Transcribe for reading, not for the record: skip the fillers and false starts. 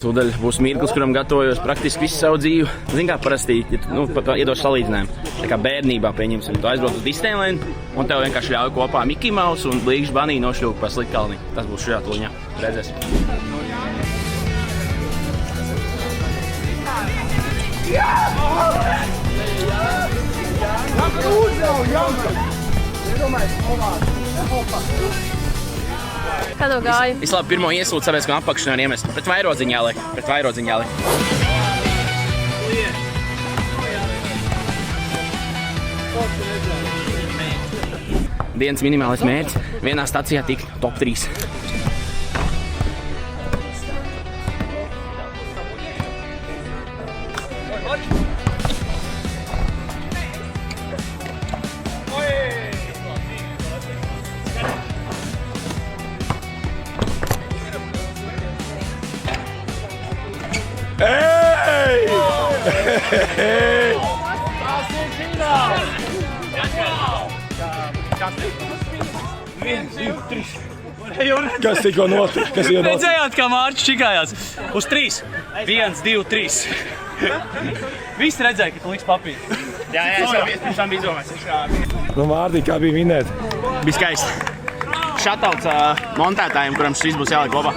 Tūdaļ būs mirklis, kuram gatavojos praktiski visu savu dzīvi. Zini kā parasti, iedošu salīdzinājumu. Tā kā bērnībā, pieņemsim, tu aizbrauc uz Disneyland un tev vienkārši ļauj kopā Mickey Mouse un Blīkšķi Bunny nošļūk pa Slitkalni. Tas būs šajā tūliņā. Redzēsim. Kā tev gāja? Es labi pirmo iesūtu, tāpēc, ka apakšu nevar iemest. Pret vairodziņā liek. Dienas minimālais mērķis vienā stacijā tikt top 3. Kas tikko notika? Redzējāt, kā Mārķis čikājās? Uz 3. 1, 2, 3. Visi redzēja, ka tu liks papīri. Jā, es tam biju domājis. Nu, Mārtiņ, kā bija minēt? Bija skaisti. Shoutouts montētājiem, kuram šis būs jāliek kopā.